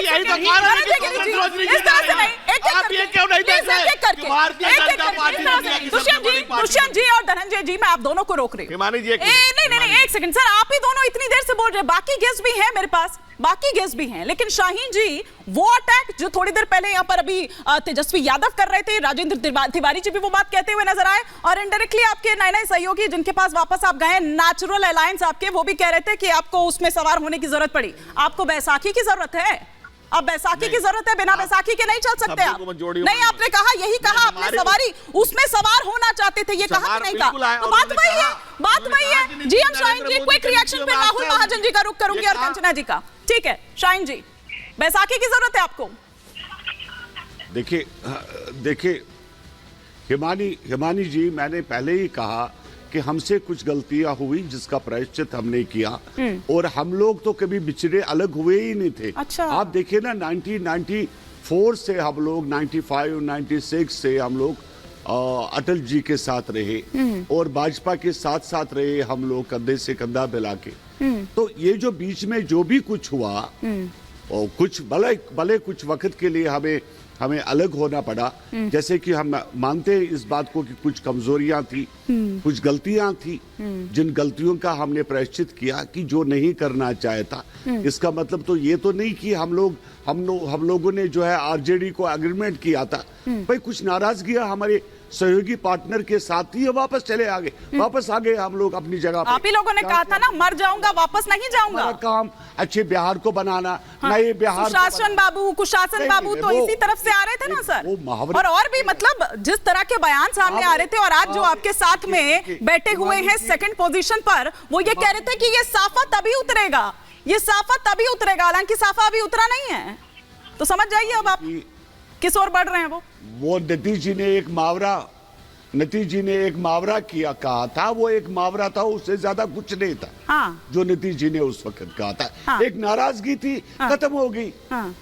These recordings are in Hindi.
यही तो कारण है कि इस तरह से नहीं, आप ये क्यों नहीं देख रहे कि भारतीय जनता पार्टी दुष्यंत जी और धनंजय जी, मैं आप दोनों को रोक रही हूँ। हिमानी जी नहीं, एक सेकंड सर, आप ही दोनों इतनी देर से बोल रहे हैं, बाकी गेस्ट भी हैं मेरे पास, बाकी गेस्ट भी हैं, लेकिन शाहीन जी वो अटैक जो थोड़ी देर पहले यहाँ पर अभी तेजस्वी यादव कर रहे थे, राजेंद्र तिवारी जी भी वो बात कहते हुए नजर आए, और इनडायरेक्टली आपके नए सहयोगी जिनके पास वापस आप गए, नेचुरल अलायंस आपके, वो भी कह रहे थे कि आपको उसमें सवार होने की जरूरत पड़ी। आपको बैसाखी की जरूरत है, अब बैसाखी की जरूरत है, बिना बैसाखी के नहीं चल सकते आप। नहीं, आपने कहा, यही कहा आपने, सवारी उसमें सवार होना चाहते थे, ये कहा कि नहीं कहा? तो बात वही है। जी हम शाहीन जी क्विक रिएक्शन पे राहुल महाजन जी का रुख करूंगी और कंचना जी का। ठीक है शाहीन जी, बैसाखी की जरूरत है आपको? देखिए हिमानी जी, मैंने पहले ही कहा कि हमसे कुछ गलतियां हुई जिसका प्रायश्चित हमने किया, और हम लोग तो कभी बिछड़े अलग हुए ही नहीं थे। अच्छा। आप देखिए ना, 1994 से हम लोग 95 96 से हम लोग अटल जी के साथ रहे और भाजपा के साथ साथ रहे हम लोग, कंधे से कंधा मिला के। तो ये जो बीच में जो भी कुछ हुआ, और कुछ भले कुछ वक्त के लिए हमें अलग होना पड़ा, जैसे कि हम मानते हैं इस बात को कि कुछ कमजोरियां थी, कुछ गलतियां थी, जिन गलतियों का हमने प्रायश्चित किया कि जो नहीं करना चाहता। इसका मतलब तो ये तो नहीं कि हम लोगों ने जो है आरजेडी को एग्रीमेंट किया था, भाई कुछ नाराजगियां हमारे सहयोगी पार्टनर के साथ ही वापस आ गए हम लोग अपनी जगह पे। आप ही लोगों ने कहा था ना, मर जाऊंगा वापस नहीं जाऊंगा। काम अच्छे बिहार को बनाना, नए बिहार, कुशासन बाबू तो इसी तरफ से आ रहे थे ना सर, और भी मतलब जिस तरह के बयान सामने आ रहे थे, और आज जो आपके साथ में बैठे हुए हैं सेकंड पोजीशन पर, वो ये कह रहे थे कि ये साफा तभी उतरेगा, हालांकि साफा अभी उतरा नहीं है। तो समझ जाइए अब आप किस ओर बढ़ रहे हैं। वो नीतीश जी ने एक मुहावरा कहा था, वो एक मुहावरा था, उससे ज्यादा कुछ नहीं था। हाँ। जो नीतीश जी ने उस वक्त कहा था। हाँ। एक नाराजगी थी। हाँ। खत्म हो गई। हाँ।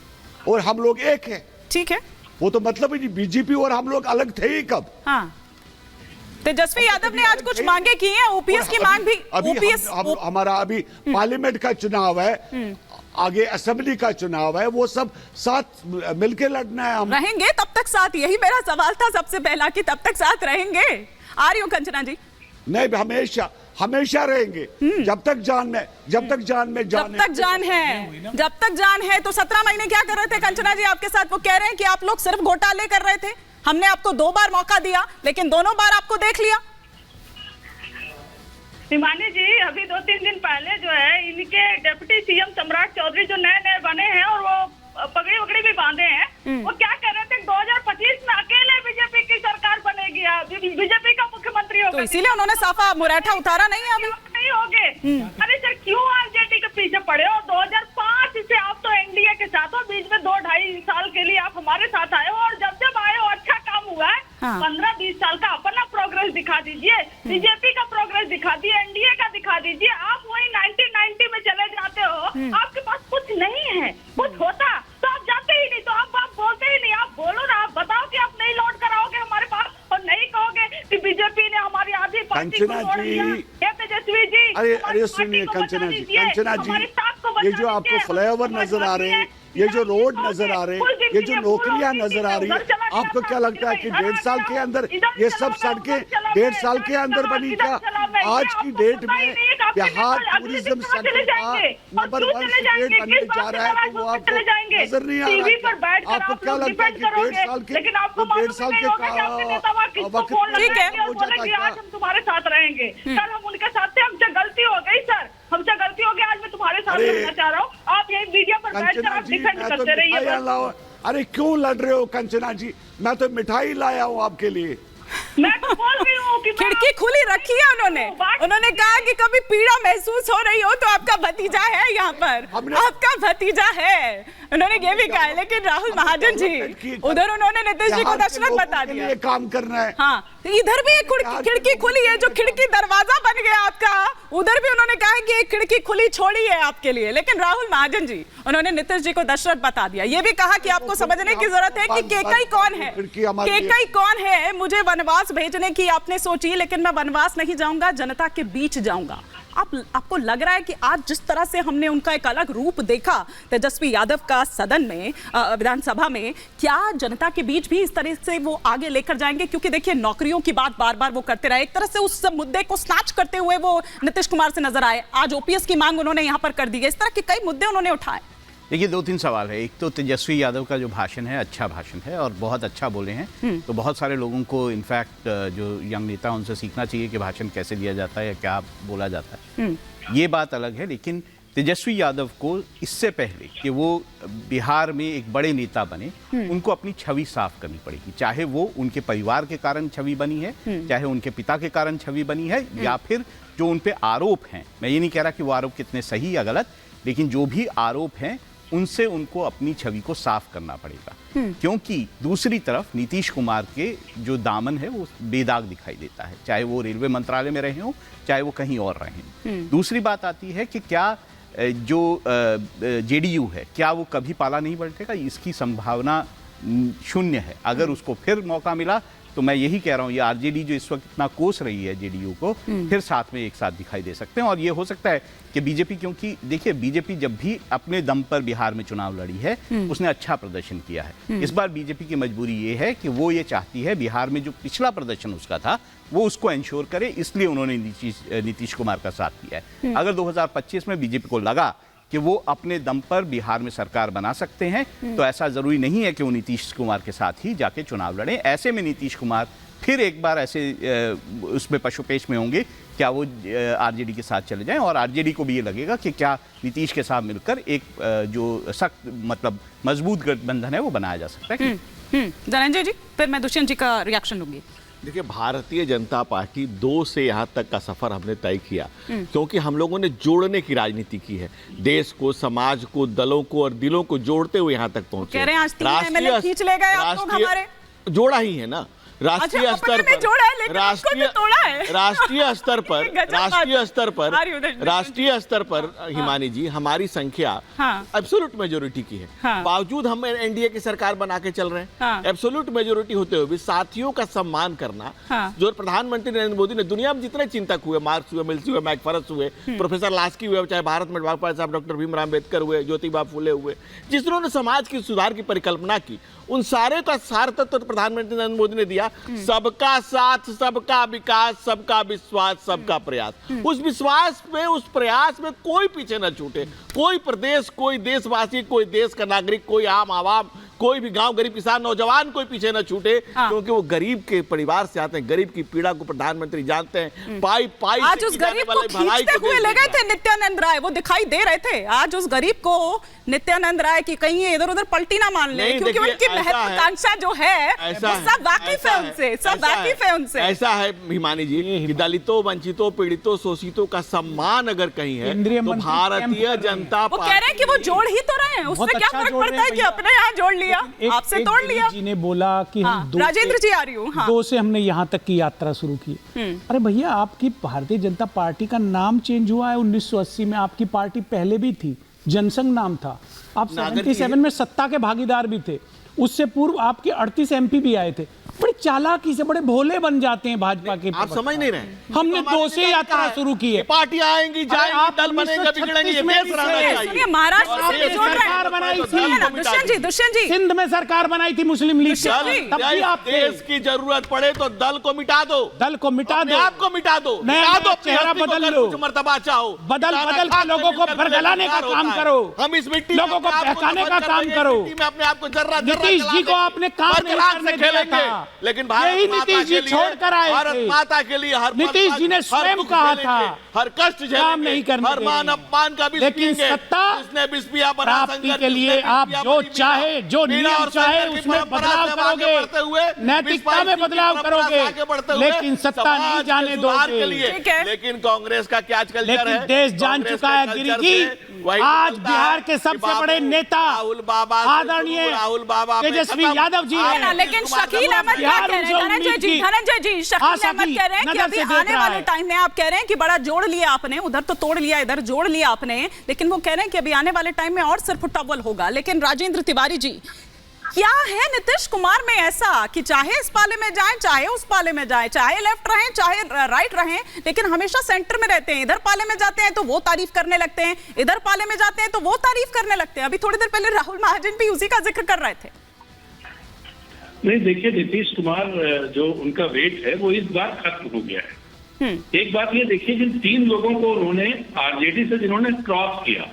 और हम लोग एक है। ठीक है, वो तो मतलब ही बीजेपी और हम लोग अलग थे ही कब। हाँ। तेजस्वी यादव ने आज कुछ मांगे की हैं, ओपीएस की मांग भी। हमारा अभी पार्लियामेंट का चुनाव है, आगे असेंबली का चुनाव है, वो सब साथ मिलके लड़ना है। हम रहेंगे तब तक साथ, यही मेरा सवाल था सबसे पहला कि तब तक साथ रहेंगे। आ रही हूँ कंचना जी। नहीं, हमेशा रहेंगे, जब तक जान है। तो 17 महीने क्या कर रहे थे कंचना जी आपके साथ? वो कह रहे हैं कि आप लोग सिर्फ घोटाले कर रहे थे, हमने आपको 2 बार मौका दिया, लेकिन दोनों बार आपको देख लिया। हिमानी जी, अभी 2-3 दिन पहले जो है इनके डिप्टी सीएम सम्राट चौधरी जो नए बने हैं और वो पगड़ी वगड़ी भी बांधे हैं, वो क्या कह रहे थे 2025 में अकेले बीजेपी की सरकार बनेगी, बीजेपी का मुख्यमंत्री होगा। तो इसीलिए उन्होंने साफा मुरैठा उतारा नहीं है अभी। नहीं होगे। अरे सर, क्यों आरजेडी के पीछे पड़े हो? 2005 से आप तो एनडीए के साथ हो, बीच में 2-2.5 साल के लिए आप हमारे साथ आए हो, और जब आए हो अच्छा काम हुआ है। 15-20 साल का अपना प्रोग्रेस दिखा दीजिए, बीजेपी का प्रोग्रेस दिखा दीजिए, एनडीए का दिखा दीजिए। आप वही 1990 में चले जाते हो, आपके पास कुछ नहीं है। कुछ होता तो आप जाते ही नहीं, तो आप बोलते ही नहीं। आप बोलो ना, आप बताओ कि आप नहीं लौट कर आओगे हमारे पास, और नहीं कहोगे कि बीजेपी ने हमारी आधी पार्टी को तोड़ दिया। तेजस्वी जी, अरे सुनिए कंचना जी, ये जो आपको फ्लाईओवर नजर आ रहे हैं, ये जो रोड नजर आ रहे हैं, ये जो नौकरियां नजर आ रही है, आपको क्या लगता है कि 1.5 साल के अंदर ये सब सड़कें 1.5 साल के अंदर बनी? क्या आज की डेट में बिहार टूरिज्म सेक्टर का नंबर 1 स्टेट बनने जा रहा है, तो वो आपको नजर नहीं आ रहा? आपको क्या लगता है कि 1.5 साल के वक्त हो जाता है? आज हम तुम्हारे साथ रहेंगे, सर हम उनके साथ थे, हमसे गलती हो गई सर, हमसे गलती हो गई, आज मैं तुम्हारे साथ रहना चाह रहा हूँ। आप यही मीडिया पर बैठकर आप डिफेंड करते रहिए। अरे क्यों लड़ रहे हो कंचना जी? मैं तो मिठाई लाया हूँ आपके लिए। मैं तो बोल रही हूँ कि खिड़की खुली रखी है उन्होंने कहा कि कभी पीड़ा महसूस हो रही हो तो आपका भतीजा है यहाँ पर, आपका भतीजा है, उन्होंने ये भी कहा है। लेकिन राहुल महाजन जी, उधर उन्होंने नीतीश जी को दशरथ बता दिया, काम करना है। हाँ, इधर भी एक खिड़की खुली है, जो खिड़की दरवाजा बन गया आपका, उधर भी उन्होंने कहा कि एक खिड़की खुली छोड़ी है आपके लिए। लेकिन राहुल महाजन जी, उन्होंने नीतीश जी को दशरथ बता दिया, ये भी कहा कि आपको समझने की जरूरत है कि केकई कौन है, केकई कौन है। मुझे वनवास भेजने की आपने सोची, लेकिन मैं वनवास नहीं जाऊंगा, जनता के बीच जाऊंगा। आपको लग रहा है कि आज जिस तरह से हमने उनका एक अलग रूप देखा तेजस्वी यादव का सदन में, विधानसभा में, क्या जनता के बीच भी इस तरह से वो आगे लेकर जाएंगे? क्योंकि देखिए नौकरियों की बात बार बार वो करते रहे, एक तरह से उस मुद्दे को स्नैच करते हुए वो नीतीश कुमार से नजर आए। आज ओपीएस की मांग उन्होंने यहां पर कर दी है। इस तरह के कई मुद्दे उन्होंने उठाए। देखिए 2-3 सवाल है। एक तो तेजस्वी यादव का जो भाषण है अच्छा भाषण है और बहुत अच्छा बोले हैं, तो बहुत सारे लोगों को इनफैक्ट जो यंग नेता उनसे सीखना चाहिए कि भाषण कैसे दिया जाता है या क्या बोला जाता है। ये बात अलग है, लेकिन तेजस्वी यादव को इससे पहले कि वो बिहार में एक बड़े नेता बने, उनको अपनी छवि साफ करनी पड़ेगी। चाहे वो उनके परिवार के कारण छवि बनी है, चाहे उनके पिता के कारण छवि बनी है, या फिर जो उन पे आरोप हैं। मैं ये नहीं कह रहा कि वो आरोप कितने सही या गलत, लेकिन जो भी आरोप हैं उनसे उनको अपनी छवि को साफ करना पड़ेगा। क्योंकि दूसरी तरफ नीतीश कुमार के जो दामन है वो बेदाग दिखाई देता है, चाहे वो रेलवे मंत्रालय में रहे हों, चाहे वो कहीं और रहे हों। दूसरी बात आती है कि क्या जो जेडीयू है, क्या वो कभी पाला नहीं पलटेगा? इसकी संभावना शून्य है। अगर उसको फिर मौका मिला तो मैं यही कह रहा हूँ, ये आरजेडी जो इस वक्त इतना कोस रही है जेडीयू को, फिर साथ में एक साथ दिखाई दे सकते हैं। और ये हो सकता है कि बीजेपी, क्योंकि देखिए बीजेपी जब भी अपने दम पर बिहार में चुनाव लड़ी है उसने अच्छा प्रदर्शन किया है। इस बार बीजेपी की मजबूरी ये है कि वो ये चाहती है बिहार में जो पिछला प्रदर्शन उसका था वो उसको इंश्योर करे, इसलिए उन्होंने नीतीश कुमार का साथ दिया है। अगर 2025 में बीजेपी को लगा कि वो अपने दम पर बिहार में सरकार बना सकते हैं, तो ऐसा जरूरी नहीं है कि वो नीतीश कुमार के साथ ही जाके चुनाव लड़ें। ऐसे में नीतीश कुमार फिर एक बार ऐसे उसमें पशुपेश में होंगे, क्या वो आरजेडी के साथ चले जाएं, और आरजेडी को भी ये लगेगा कि क्या नीतीश के साथ मिलकर एक जो सख्त मतलब मजबूत गठबंधन है वो बनाया जा सकता है। धनंजय जी, फिर मैं दुष्यंत जी का रिएक्शन लूंगी। देखिए, भारतीय जनता पार्टी 2 से यहाँ तक का सफर हमने तय किया, क्योंकि हम लोगों ने जोड़ने की राजनीति की है। देश को, समाज को, दलों को और दिलों को जोड़ते हुए यहाँ तक पहुंचे। कह रहे हैं आज 3 एमएलए खींच ले गए आप लोग हमारे। जोड़ा ही है ना राष्ट्रीय स्तर पर, राष्ट्रीय स्तर पर हिमानी जी, हमारी संख्या एब्सोल्यूट मेजोरिटी की है। बावजूद हम एनडीए की सरकार बना के चल रहे हैं। एब्सोल्यूट मेजोरिटी होते हुए भी साथियों का सम्मान करना, जो प्रधानमंत्री नरेंद्र मोदी ने, दुनिया में जितने चिंतक हुए, मार्क्स हुए, मिल्सी हुए, मैकफरस हुए, प्रोफेसर लास्की हुए, चाहे भारत में बाबा साहब डॉक्टर भीमराव अम्बेडकर हुए, ज्योतिबा फुले हुए, जिन्होंने समाज की सुधार की परिकल्पना की, उन सारे का सार तत्व प्रधानमंत्री नरेंद्र मोदी ने दिया। सबका साथ, सबका विकास, सबका विश्वास, सबका प्रयास। उस विश्वास में, उस प्रयास में कोई पीछे न छूटे। कोई प्रदेश, कोई देशवासी, कोई देश का नागरिक, कोई आम आवाम, कोई भी गांव, गरीब किसान, नौजवान कोई पीछे न छूटे, क्योंकि वो गरीब के परिवार से आते हैं। गरीब की पीड़ा को प्रधानमंत्री जानते हैं। पाई पाई आज उस गरीब को खींचते हुए ले गए थे नित्यानंद राय, वो दिखाई दे रहे थे। आज उस गरीब को नित्यानंद राय की कहीं इधर उधर पलटी ना मान ले, क्योंकि उनकी महत्वाकांक्षा जो है सब वाकिफ है उनसे, सब वाकिफ है उनसे। ऐसा है हिमानी जी कि दलितों, वंचितों, पीड़ितों, शोषितों का सम्मान अगर कहीं है तो भारतीय जनता पार्टी। वो कह रहे हैं कि वो जोड़ ही तो रहे हैं, उससे क्या फर्क पड़ता है कि अपने यहाँ जोड़ लिया, आपसे तोड़ लिया। जी ने बोला कि हम राजेंद्र जी आ रही हूँ, 2 से हमने यहाँ तक की यात्रा शुरू की। अरे भैया, आपकी भारतीय जनता पार्टी का नाम चेंज हुआ है। 1980 में आपकी पार्टी पहले भी थी, जनसंघ नाम था। आप 77 में सत्ता के भागीदार भी थे। उससे पूर्व आपके 38 एमपी भी आए थे। बड़े चालाकी से, बड़े भोले बन जाते हैं भाजपा के। आप समझ नहीं रहे। हमने 2 से यात्रा शुरू की है। पार्टी आएंगी, जाएंगी, दल बनेंगे, बिगड़ेंगे, देश रहना चाहिए। महाराष्ट्र में सरकार बनाई थी, दुष्यंत जी, सिंध में सरकार बनाई थी मुस्लिम लीग। तब भी आप देश की जरूरत पड़े तो दल को मिटा दो, दल को मिटा दो, आपको मिटा दो, चेहरा बदल लो, मर्तबा चाहो, बदल के लोगों को बरगलाने का काम करो। हम इस मिट्टी, लोगों को बहकाने का काम करो। अपने आप को जर्रा नीतीश जी को आपने काम नहीं करने दिया था, लेकिन नीतीश जी छोड़कर आए थे। भारत माता के लिए हर नीतीश जी ने स्वयं कहा था हर कष्ट काम नहीं करने, हर मान अपमान का भी, लेकिन सत्ता प्राप्ति के लिए आप जो चाहे, जो नियम चाहे उसमें बदलाव करोगे, नैतिकता में बदलाव करोगे, लेकिन सत्ता नहीं जाने दोगे। लेकिन कांग्रेस का क्या आजकल, लेकिन देश जान चुका है गिरिजी, आज बिहार के सबसे बड़े नेता आदरणीय तेजस्वी यादव जी हैं। लेकिन शकील अहमद क्या कह रहे हैं? धनंजय जी, शकील अहमद कह रहे हैं कि अभी आने वाले टाइम में, आप कह रहे हैं कि बड़ा जोड़ लिया आपने, उधर तो तोड़ लिया, इधर जोड़ लिया आपने, लेकिन वो कह रहे हैं कि अभी आने वाले टाइम में और सिर्फ टॉवल होगा। लेकिन राजेंद्र तिवारी जी, क्या है नीतीश कुमार में ऐसा कि चाहे इस पाले में जाएं, चाहे उस पाले में जाएं, चाहे लेफ्ट रहें, चाहे राइट रहें, लेकिन हमेशा सेंटर में रहते हैं। इधर पाले में जाते हैं तो वो तारीफ करने लगते हैं, इधर पाले में जाते हैं तो वो तारीफ करने लगते हैं। अभी थोड़ी देर पहले राहुल महाजन भी उसी का जिक्र कर रहे थे। नहीं, देखिए, नीतीश कुमार जो उनका वेट है वो इस बार खत्म हो गया है। एक बात ये देखिए, जिन 3 लोगों को उन्होंने आरजेडी से जिन्होंने क्रॉस किया,